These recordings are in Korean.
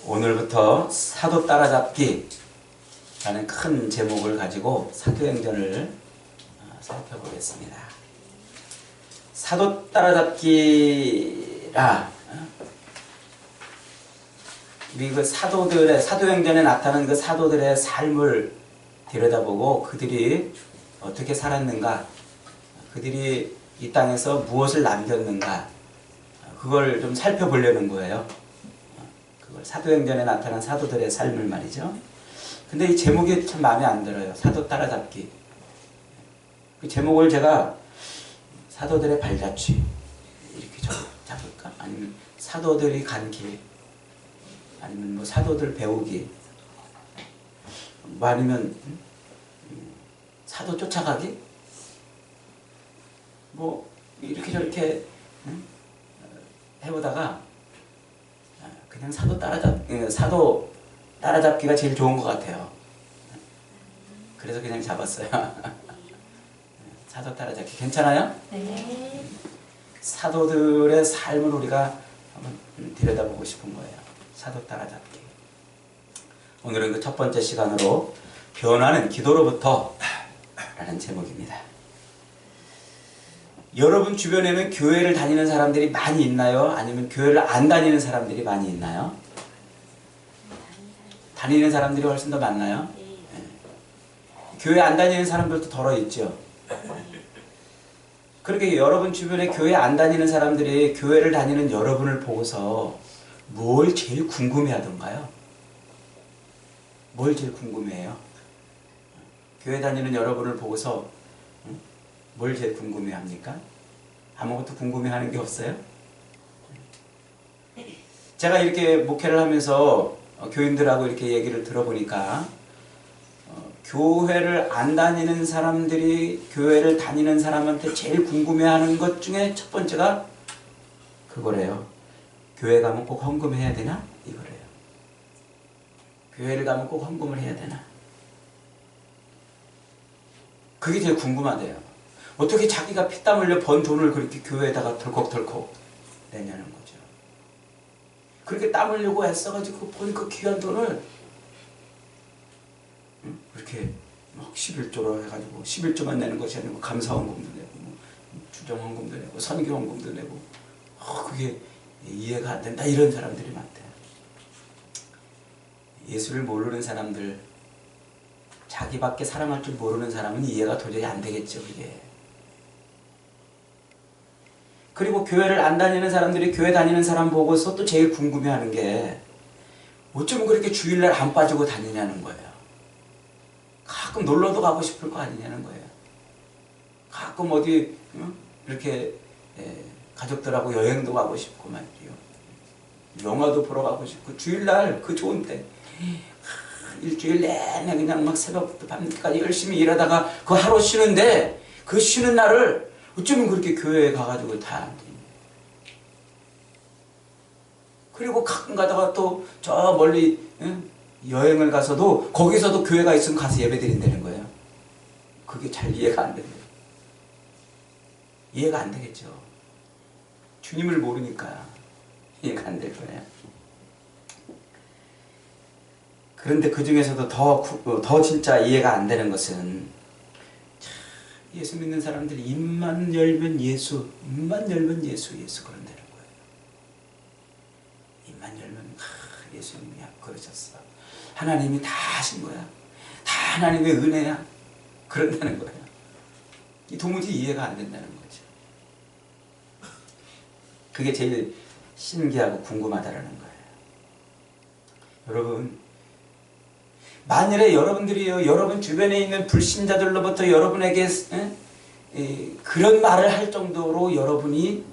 오늘부터 사도 따라잡기 라는 큰 제목을 가지고 사도행전을 살펴보겠습니다. 사도 따라잡기라 우리 그 사도행전에 나타나는 그 사도들의 삶을 들여다보고 그들이 어떻게 살았는가, 그들이 이 땅에서 무엇을 남겼는가, 그걸 좀 살펴보려는 거예요. 그걸 사도행전에 나타난 사도들의 삶을 말이죠. 근데 이 제목이 참 마음에 안 들어요. 사도 따라잡기. 그 제목을 제가 사도들의 발자취 이렇게 잡을까? 아니면 사도들이 간 길, 아니면 뭐 사도들 배우기, 뭐 아니면 사도 쫓아가기, 뭐 이렇게 저렇게 해보다가 그냥 사도 따라잡기가 제일 좋은 것 같아요. 그래서 그냥 잡았어요. 사도 따라잡기 괜찮아요? 네. 사도들의 삶을 우리가 한번 들여다보고 싶은 거예요. 사도 따라잡기. 오늘은 그 첫 번째 시간으로 변화는 기도로부터 라는 제목입니다. 여러분 주변에는 교회를 다니는 사람들이 많이 있나요? 아니면 교회를 안 다니는 사람들이 많이 있나요? 다니는 사람들이 훨씬 더 많나요? 네. 교회 안 다니는 사람들도 덜어 있죠. 그렇게 여러분 주변에 교회 안 다니는 사람들이 교회를 다니는 여러분을 보고서 뭘 제일 궁금해하던가요? 뭘 제일 궁금해해요? 교회 다니는 여러분을 보고서 뭘 제일 궁금해합니까? 아무것도 궁금해하는 게 없어요? 제가 이렇게 목회를 하면서 교인들하고 이렇게 얘기를 들어보니까 교회를 안 다니는 사람들이 교회를 다니는 사람한테 제일 궁금해하는 것 중에 첫 번째가 그거래요. 교회 가면 꼭 헌금해야 되나? 이거래요. 교회를 가면 꼭 헌금을 해야 되나? 그게 제일 궁금하대요. 어떻게 자기가 피땀 흘려 번 돈을 그렇게 교회에다가 덜컥덜컥 내냐는 거죠. 그렇게 땀 흘리고 애써가지고 번 그 귀한 돈을 그렇게 막 11조로 해가지고 11조만 내는 것이 아니고 감사헌금도 내고 뭐 주정헌금도 내고 선교헌금도 내고 그게 이해가 안 된다 이런 사람들이 많대요. 예수를 모르는 사람들, 자기밖에 사랑할 줄 모르는 사람은 이해가 도저히 안 되겠죠. 그게. 그리고 교회를 안 다니는 사람들이 교회 다니는 사람 보고서 또 제일 궁금해하는 게 어쩌면 그렇게 주일날 안 빠지고 다니냐는 거예요. 가끔 놀러도 가고 싶을 거 아니냐는 거예요. 가끔 어디 이렇게 가족들하고 여행도 가고 싶고 말이요. 영화도 보러 가고 싶고 주일날 그 좋은 때 일주일 내내 그냥 막 새벽부터 밤까지 열심히 일하다가 그 하루 쉬는데 그 쉬는 날을 어쩌면 그렇게 교회에 가가지고 다 그리고 가끔 가다가 또 저 멀리 여행을 가서도 거기서도 교회가 있으면 가서 예배 드린다는 거예요. 그게 잘 이해가 안 된대요. 이해가 안 되겠죠. 주님을 모르니까 이해가 안 될 거예요. 그런데 그 중에서도 더 진짜 이해가 안 되는 것은 예수 믿는 사람들이 입만 열면 예수, 입만 열면 예수 그런다는 거예요. 입만 열면 예수님이 그러셨어. 하나님이 다 하신 거야. 다 하나님의 은혜야. 그런다는 거예요. 이 도무지 이해가 안 된다는 거죠. 그게 제일 신기하고 궁금하다라는 거예요. 여러분, 만일에 여러분들이요, 여러분 주변에 있는 불신자들로부터 여러분에게 그런 말을 할 정도로 여러분이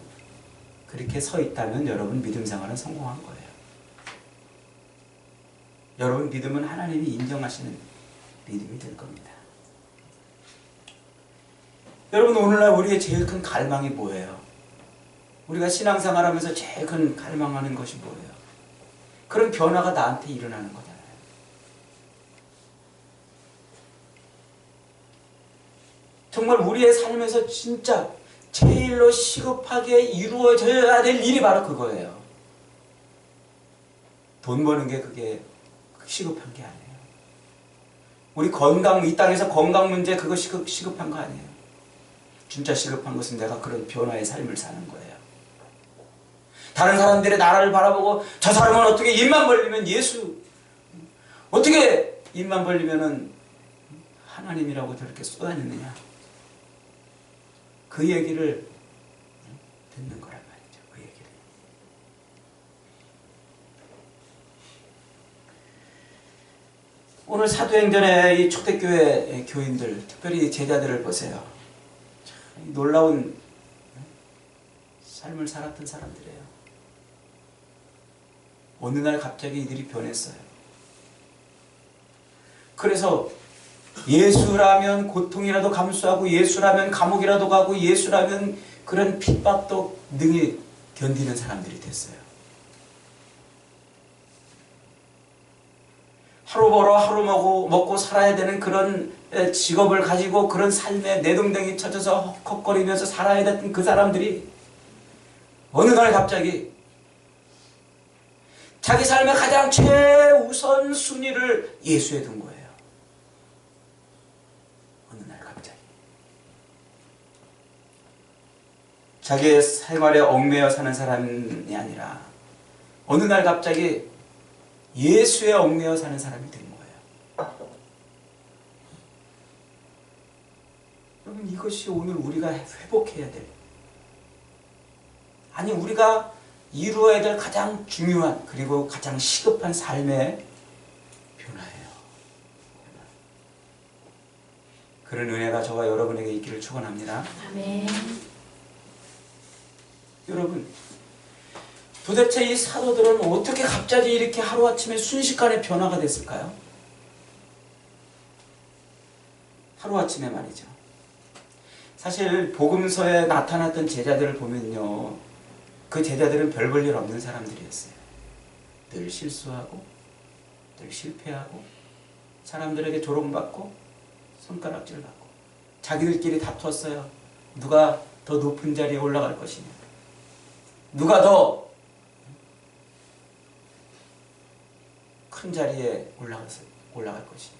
그렇게 서 있다면 여러분 믿음 생활은 성공한 거예요. 여러분 믿음은 하나님이 인정하시는 믿음이 될 겁니다. 여러분 오늘날 우리의 제일 큰 갈망이 뭐예요? 우리가 신앙생활 하면서 제일 큰 갈망하는 것이 뭐예요? 그런 변화가 나한테 일어나는 거잖아요. 정말 우리의 삶에서 진짜 제일로 시급하게 이루어져야 될 일이 바로 그거예요. 돈 버는 게 그게 시급한 게 아니에요. 우리 이 땅에서 건강 문제 그거 시급한 거 아니에요. 진짜 시급한 것은 내가 그런 변화의 삶을 사는 거예요. 다른 사람들의 나라를 바라보고 저 사람은 어떻게 입만 벌리면 어떻게 입만 벌리면은 하나님이라고 저렇게 쏟아내느냐. 그 얘기를 듣는 거란 말이죠. 그 얘기를. 오늘 사도행전의 이 초대교회 교인들, 특별히 제자들을 보세요. 참 놀라운 삶을 살았던 사람들이에요. 어느 날 갑자기 이들이 변했어요. 그래서 예수라면 고통이라도 감수하고 예수라면 감옥이라도 가고 예수라면 그런 핍박도 능히 견디는 사람들이 됐어요. 하루 벌어 하루 먹고 살아야 되는 그런 직업을 가지고 그런 삶에 내동댕이 쳐져서 헉헉거리면서 살아야 됐던 그 사람들이 어느 날 갑자기 자기 삶의 가장 최우선 순위를 예수에 둔 거예요. 어느 날 갑자기. 자기의 생활에 얽매여 사는 사람이 아니라 어느 날 갑자기 예수에 얽매여 사는 사람이 된 거예요. 여러분, 이것이 오늘 우리가 회복해야 될, 아니 우리가 이루어야 될 가장 중요한 그리고 가장 시급한 삶의 변화예요. 그런 은혜가 저와 여러분에게 있기를 축원합니다. 아멘. 여러분, 도대체 이 사도들은 어떻게 갑자기 이렇게 하루아침에 순식간에 변화가 됐을까요? 하루아침에 말이죠. 사실 복음서에 나타났던 제자들을 보면요, 그 제자들은 별 볼 일 없는 사람들이었어요. 늘 실수하고 늘 실패하고 사람들에게 조롱받고 손가락질 받고 자기들끼리 다투었어요. 누가 더 높은 자리에 올라갈 것이냐, 누가 더 큰 자리에 올라갈 것이냐.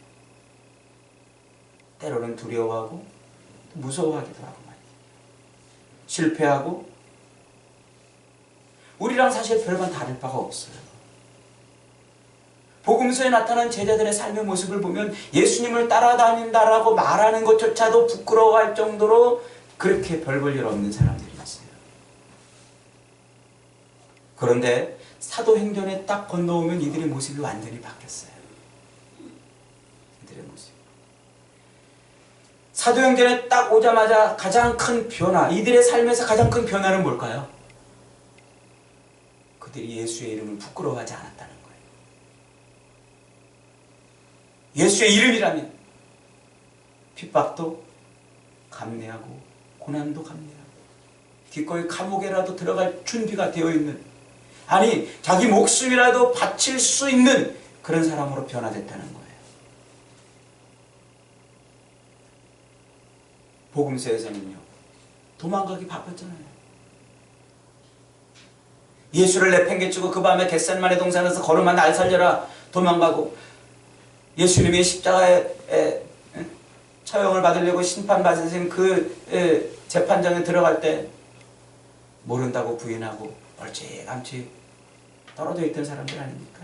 때로는 두려워하고 무서워하기도 하고 말이에요. 실패하고. 우리랑 사실 별반 다를 바가 없어요. 복음서에 나타난 제자들의 삶의 모습을 보면 예수님을 따라다닌다라고 말하는 것조차도 부끄러워할 정도로 그렇게 별 볼 일 없는 사람들이었어요. 그런데 사도행전에 딱 건너오면 이들의 모습이 완전히 바뀌었어요. 이들의 모습. 사도행전에 딱 오자마자 가장 큰 변화, 이들의 삶에서 가장 큰 변화는 뭘까요? 그들이 예수의 이름을 부끄러워하지 않았다는 거예요. 예수의 이름이라면 핍박도 감내하고 고난도 감내하고 기꺼이 감옥에라도 들어갈 준비가 되어 있는, 아니 자기 목숨이라도 바칠 수 있는 그런 사람으로 변화됐다는 거예요. 복음서에서는요, 도망가기 바빴잖아요. 예수를 내팽개치고 그 밤에 겟세마네 동산에서 걸음아 날 살려라 도망가고, 예수님이 십자가에 처형을 받으려고 심판받으신 그 재판장에 들어갈 때 모른다고 부인하고 멀찌감치 떨어져 있던 사람들 아닙니까?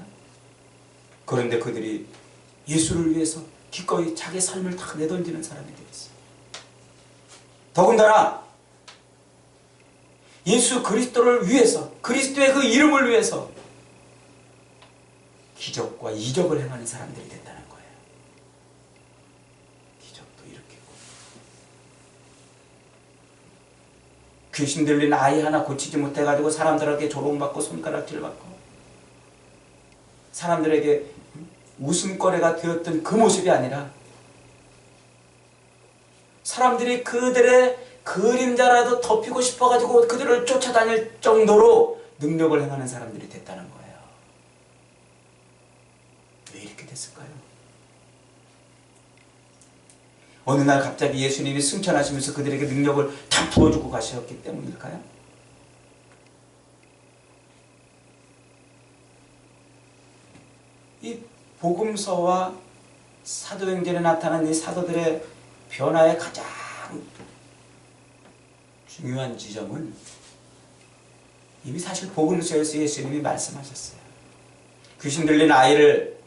그런데 그들이 예수를 위해서 기꺼이 자기 삶을 다 내던지는 사람이 되었어요. 더군다나 예수 그리스도를 위해서, 그리스도의 그 이름을 위해서 기적과 이적을 행하는 사람들이 됐다는 거예요. 기적도 일으키고, 귀신 들린 아이 하나 고치지 못해가지고 사람들에게 조롱받고 손가락질 받고 사람들에게 웃음거리가 되었던 그 모습이 아니라 사람들이 그들의 그림자라도 덮이고 싶어가지고 그들을 쫓아다닐 정도로 능력을 행하는 사람들이 됐다는 거예요. 왜 이렇게 됐을까요? 어느 날 갑자기 예수님이 승천하시면서 그들에게 능력을 다 부어주고 가셨기 때문일까요? 이 복음서와 사도행전에 나타난 이 사도들의 변화의 가장 중요한 지점은 이미 사실 복음서에서 예수님이 말씀하셨어요. 귀신 들린 아이를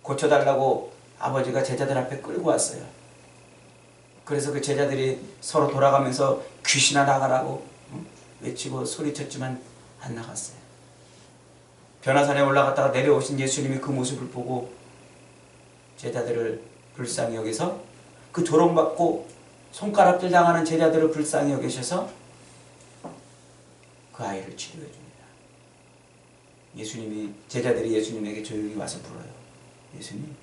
고쳐달라고 아버지가 제자들 앞에 끌고 왔어요. 그래서 그 제자들이 서로 돌아가면서 귀신아 나가라고 외치고 소리쳤지만 안 나갔어요. 변화산에 올라갔다가 내려오신 예수님이 그 모습을 보고 제자들을 불쌍히 여기서 그 조롱받고 손가락질 당하는 제자들을 불쌍히 여기셔서 그 아이를 치료해 줍니다. 제자들이 예수님에게 조용히 와서 물어요. 예수님,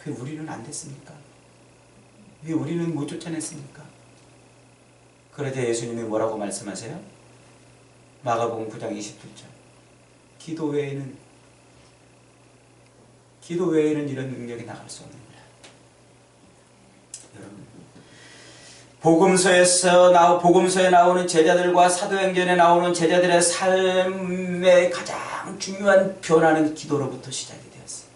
왜 우리는 안 됐습니까? 왜 우리는 못 쫓아냈습니까? 그러자 예수님이 뭐라고 말씀하세요? 마가복음 9장 27절. 기도 외에는 이런 능력이 나갈 수 없습니다. 여러분, 복음서에 나오는 제자들과 사도행전에 나오는 제자들의 삶의 가장 중요한 변화는 기도로부터 시작이 되었어요.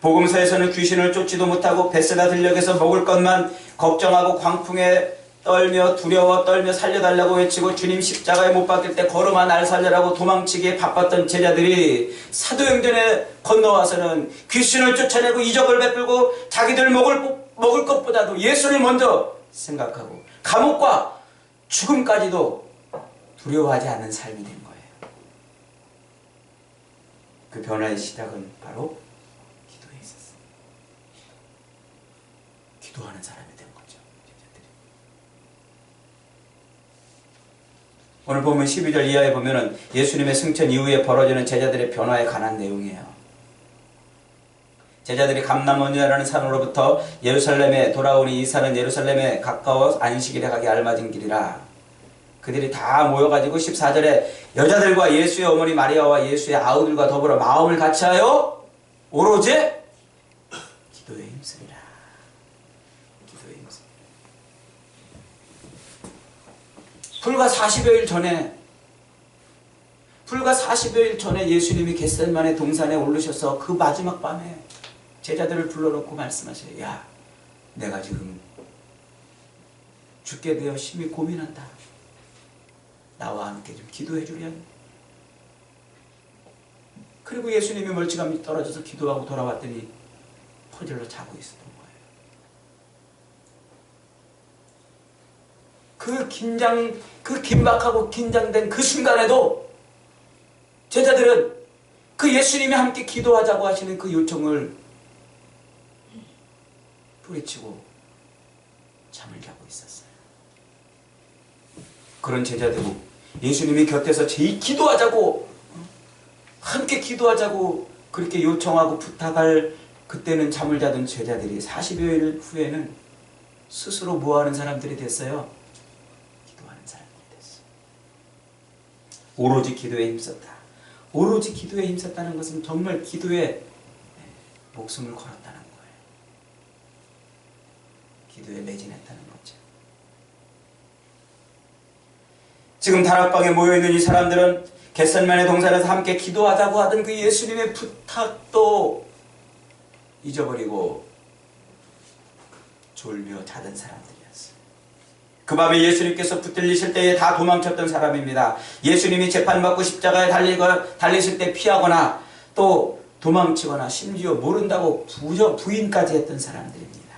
복음서에서는 귀신을 쫓지도 못하고 베세다 들녘에서 먹을 것만 걱정하고 광풍에 떨며 두려워 떨며 살려달라고 외치고 주님 십자가에 못 박힐 때 걸음아 날 살려라고 도망치기에 바빴던 제자들이 사도행전에 건너와서는 귀신을 쫓아내고 이적을 베풀고 자기들 먹을 것보다도 예수를 먼저 생각하고 감옥과 죽음까지도 두려워하지 않는 삶이 된 거예요. 그 변화의 시작은 바로 기도에 있었어요. 기도하는 사람이 된 거죠. 제자들이. 오늘 보면 12절 이하에 보면은 예수님의 승천 이후에 벌어지는 제자들의 변화에 관한 내용이에요. 제자들이 감람원이라는 산으로부터 예루살렘에 돌아오니 이 산은 예루살렘에 가까워 안식일에 가기 알맞은 길이라. 그들이 다 모여가지고 14절에 여자들과 예수의 어머니 마리아와 예수의 아우들과 더불어 마음을 같이하여 오로지 기도에 힘쓰리라. 기도에 힘쓰리라. 불과 40여일 전에 예수님이 겟세마네 동산에 오르셔서 그 마지막 밤에 제자들을 불러놓고 말씀하세요. 야, 내가 지금 죽게 되어 심히 고민한다. 나와 함께 좀 기도해 주련. 그리고 예수님이 멀찌감치 떨어져서 기도하고 돌아왔더니 퍼질러 자고 있었던 거예요. 그 긴박하고 긴장된 그 순간에도 제자들은 그 예수님이 함께 기도하자고 하시는 그 요청을 뿌리치고 잠을 자고 있었어요. 그런 제자들이 예수님이 곁에서 제일 기도하자고, 함께 기도하자고 그렇게 요청하고 부탁할 그때는 잠을 자던 제자들이 40여일 후에는 스스로 뭐하는 사람들이 됐어요? 기도하는 사람들이 됐어요. 오로지 기도에 힘썼다. 오로지 기도에 힘썼다는 것은 정말 기도에 목숨을 걸었다는 거예요. 기도에 매진했다는 거죠. 지금 다락방에 모여있는 이 사람들은 겟세마네 동산에서 함께 기도하자고 하던 그 예수님의 부탁도 잊어버리고 졸며 자던 사람들이었어요. 그 밤에 예수님께서 붙들리실 때에 다 도망쳤던 사람입니다. 예수님이 재판받고 십자가에 달리실 때 피하거나 또 도망치거나 심지어 모른다고 부인까지 했던 사람들입니다.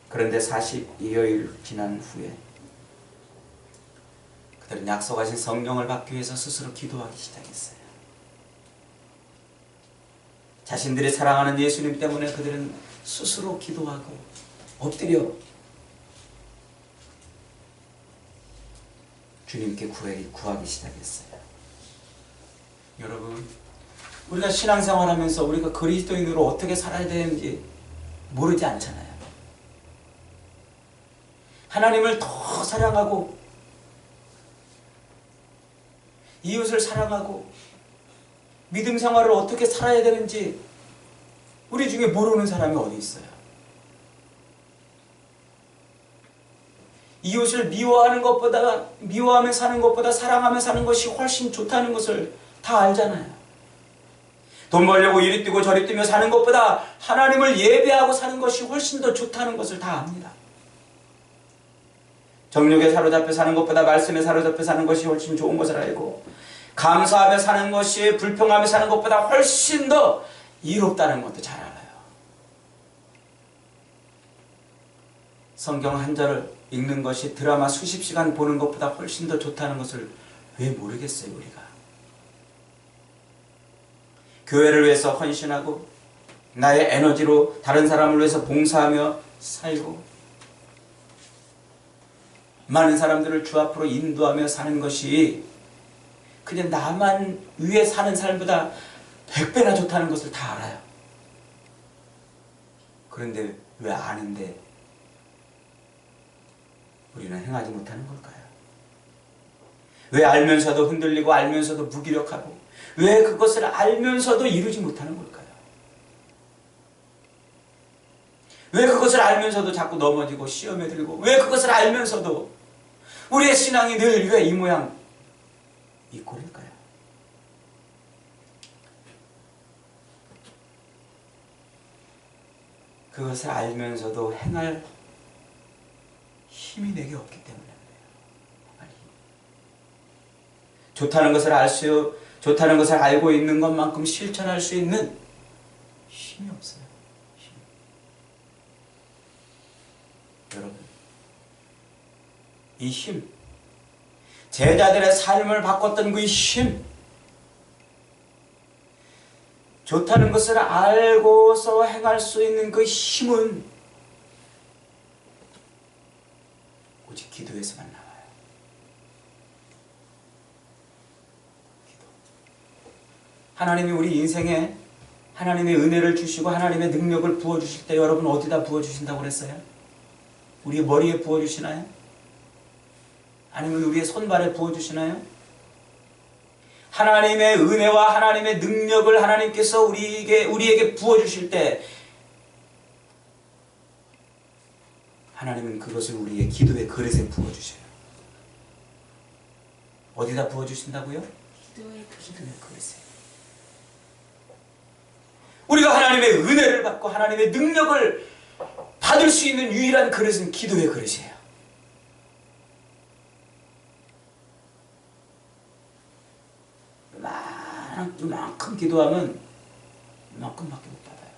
그런데 42여일 지난 후에 그들은 약속하신 성령을 받기 위해서 스스로 기도하기 시작했어요. 자신들이 사랑하는 예수님 때문에 그들은 스스로 기도하고 엎드려 주님께 구하기 시작했어요. 여러분, 우리가 신앙생활하면서 우리가 그리스도인으로 어떻게 살아야 되는지 모르지 않잖아요. 하나님을 더 사랑하고 이웃을 사랑하고 믿음 생활을 어떻게 살아야 되는지 우리 중에 모르는 사람이 어디 있어요? 이웃을 미워하며 사는 것보다 사랑하며 사는 것이 훨씬 좋다는 것을 다 알잖아요. 돈 벌려고 이리 뛰고 저리 뛰며 사는 것보다 하나님을 예배하고 사는 것이 훨씬 더 좋다는 것을 다 압니다. 정욕에 사로잡혀 사는 것보다 말씀에 사로잡혀 사는 것이 훨씬 좋은 것을 알고, 감사하며 사는 것이 불평하며 사는 것보다 훨씬 더 이롭다는 것도 잘 알아요. 성경 한 절을 읽는 것이 드라마 수십 시간 보는 것보다 훨씬 더 좋다는 것을 왜 모르겠어요, 우리가. 교회를 위해서 헌신하고 나의 에너지로 다른 사람을 위해서 봉사하며 살고 많은 사람들을 주 앞으로 인도하며 사는 것이 그냥 나만 위해 사는 삶보다 100배나 좋다는 것을 다 알아요. 그런데 왜 아는데 우리는 행하지 못하는 걸까요? 왜 알면서도 흔들리고 알면서도 무기력하고 왜 그것을 알면서도 이루지 못하는 걸까요? 왜 그것을 알면서도 자꾸 넘어지고 시험에 들고 왜 그것을 알면서도 우리의 신앙이 늘 왜 이 모양 이 꼴일까요? 그것을 알면서도 행할 힘이 내게 없기 때문에 그래요. 좋다는 것을 알고 있는 것만큼 실천할 수 있는 힘이 없어요. 여러분, 이 힘, 제자들의 삶을 바꿨던 그 힘, 좋다는 것을 알고서 행할 수 있는 그 힘은 오직 기도에서만 나와요. 기도. 하나님이 우리 인생에 하나님의 은혜를 주시고 하나님의 능력을 부어주실 때 여러분 어디다 부어주신다고 그랬어요? 우리 머리에 부어주시나요? 아니면 우리의 손발에 부어주시나요? 하나님의 은혜와 하나님의 능력을 하나님께서 우리에게 부어주실 때 하나님은 그것을 우리의 기도의 그릇에 부어주셔요. 어디다 부어주신다고요? 기도의 그릇에. 우리가 하나님의 은혜를 받고 하나님의 능력을 받을 수 있는 유일한 그릇은 기도의 그릇이에요. 이만큼 기도하면 이만큼밖에 못 받아요.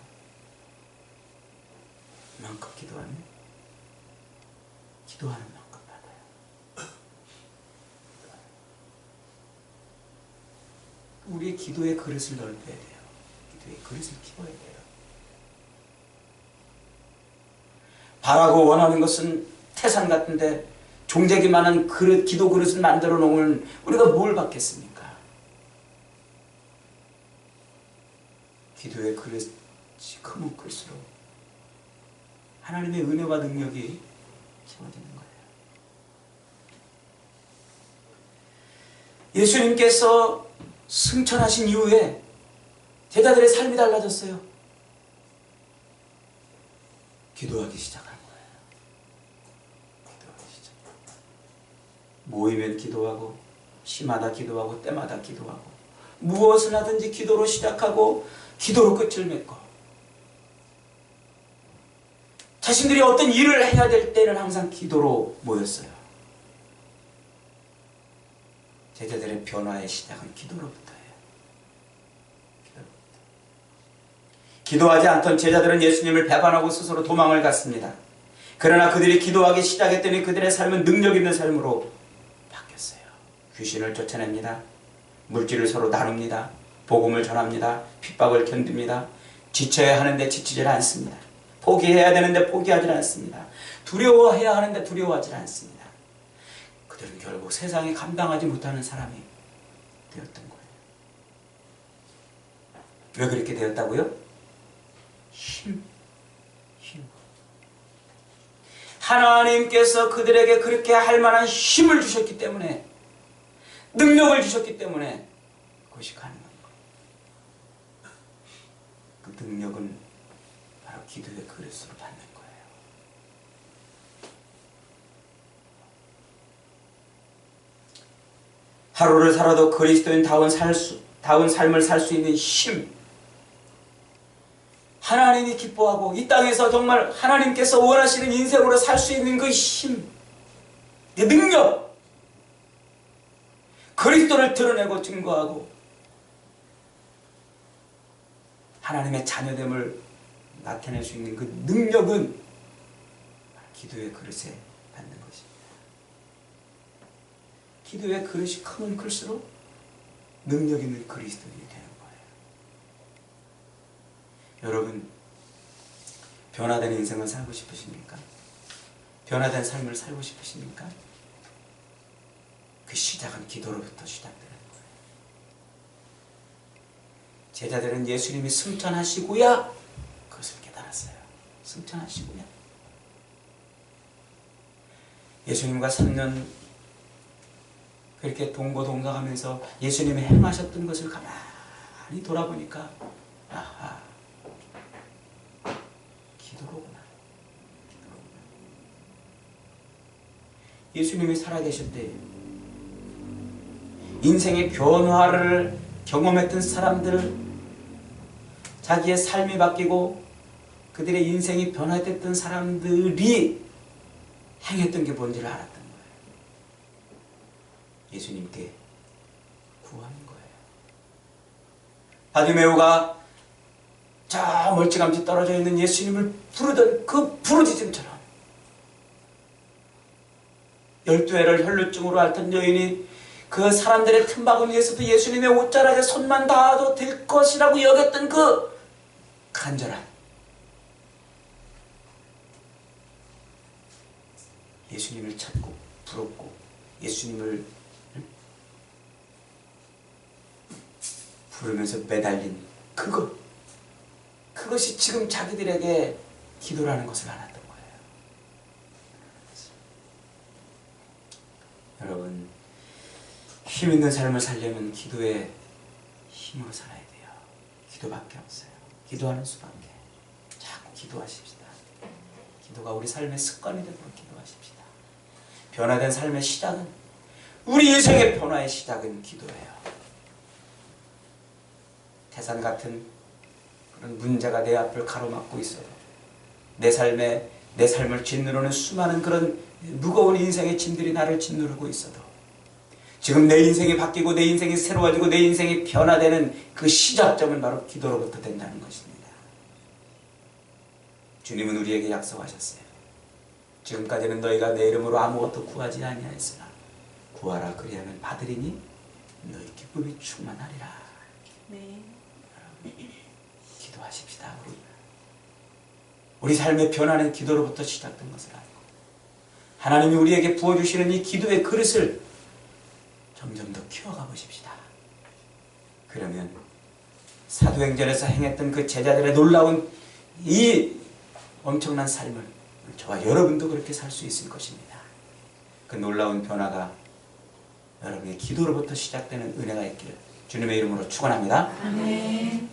이만큼 기도하면 기도하는 만큼 받아요. 우리의 기도의 그릇을 넓혀야 돼요. 기도의 그릇을 키워야 돼요. 바라고 원하는 것은 태산 같은데 종재기 많은 기도 그릇을 만들어 놓으면 우리가 뭘 받겠습니까? 기도의 그릇이 크면 클수록 하나님의 은혜와 능력이 채워지는 거예요. 예수님께서 승천하신 이후에 제자들의 삶이 달라졌어요. 기도하기 시작한 거예요. 기도하기 시작. 모이면 기도하고 시마다 기도하고 때마다 기도하고 무엇을 하든지 기도로 시작하고 기도로 끝을 맺고 자신들이 어떤 일을 해야 될 때는 항상 기도로 모였어요. 제자들의 변화의 시작은 기도로부터예요. 기도하지 않던 제자들은 예수님을 배반하고 스스로 도망을 갔습니다. 그러나 그들이 기도하기 시작했더니 그들의 삶은 능력 있는 삶으로 바뀌었어요. 귀신을 쫓아냅니다. 물질을 서로 나눕니다. 복음을 전합니다. 핍박을 견딥니다. 지쳐야 하는데 지치질 않습니다. 포기해야 되는데 포기하지 않습니다. 두려워해야 하는데 두려워하지 않습니다. 그들은 결국 세상에 감당하지 못하는 사람이 되었던 거예요. 왜 그렇게 되었다고요? 힘. 하나님께서 그들에게 그렇게 할 만한 힘을 주셨기 때문에, 능력을 주셨기 때문에 그것이 가능한 거예요. 그 능력은 바로 기도의 그릇으로 받는 거예요. 하루를 살아도 그리스도인다운 삶을 살 수 있는 힘, 하나님이 기뻐하고 이 땅에서 정말 하나님께서 원하시는 인생으로 살 수 있는 그 힘, 그 능력, 그리스도를 드러내고 증거하고 하나님의 자녀됨을 나타낼 수 있는 그 능력은 기도의 그릇에 받는 것입니다. 기도의 그릇이 크면 클수록 능력 있는 그리스도인이 되는 거예요. 여러분, 변화된 인생을 살고 싶으십니까? 변화된 삶을 살고 싶으십니까? 그 시작은 기도로부터 시작되는 거예요. 제자들은 예수님이 승천하시고야 그것을 깨달았어요. 승천하시고야. 예수님과 3년 그렇게 동거동락하면서 예수님이 행하셨던 것을 가만히 돌아보니까 아하, 기도로구나. 예수님이 살아계실 때 인생의 변화를 경험했던 사람들, 자기의 삶이 바뀌고 그들의 인생이 변화됐던 사람들이 행했던 게 뭔지를 알았던 거예요. 예수님께 구하는 거예요. 바디메오가 저 멀찌감치 떨어져 있는 예수님을 부르던 그 부르짖음처럼 12해를 혈루증으로 앓던 여인이 그 사람들의 틈바구니 위에서도 예수님의 옷자락에 손만 닿아도 될 것이라고 여겼던 그 간절함, 예수님을 찾고 부럽고 예수님을 부르면서 매달린 그것이 지금 자기들에게 기도라는 것을 알았던 거예요. 여러분, 힘 있는 삶을 살려면 기도의 힘으로 살아야 돼요. 기도밖에 없어요. 기도하는 수밖에. 자꾸 기도하십시다. 기도가 우리 삶의 습관이 되도록 기도하십시다. 변화된 삶의 시작은, 우리 인생의 변화의 시작은 기도예요. 태산 같은 그런 문제가 내 앞을 가로막고 있어도, 내 삶을 짓누르는 수많은 그런 무거운 인생의 짐들이 나를 짓누르고 있어도, 지금 내 인생이 바뀌고 내 인생이 새로워지고 내 인생이 변화되는 그 시작점은 바로 기도로부터 된다는 것입니다. 주님은 우리에게 약속하셨어요. 지금까지는 너희가 내 이름으로 아무것도 구하지 아니하였으나 구하라, 그리하면 받으리니 너희 기쁨이 충만하리라. 네. 기도하십시다. 우리 삶의 변화는 기도로부터 시작된 것을 알고, 하나님이 우리에게 부어주시는 이 기도의 그릇을 점점 더 키워가 보십시다. 그러면 사도행전에서 행했던 그 제자들의 놀라운 이 엄청난 삶을 저와 여러분도 그렇게 살 수 있을 것입니다. 그 놀라운 변화가 여러분의 기도로부터 시작되는 은혜가 있기를 주님의 이름으로 축원합니다. 아멘.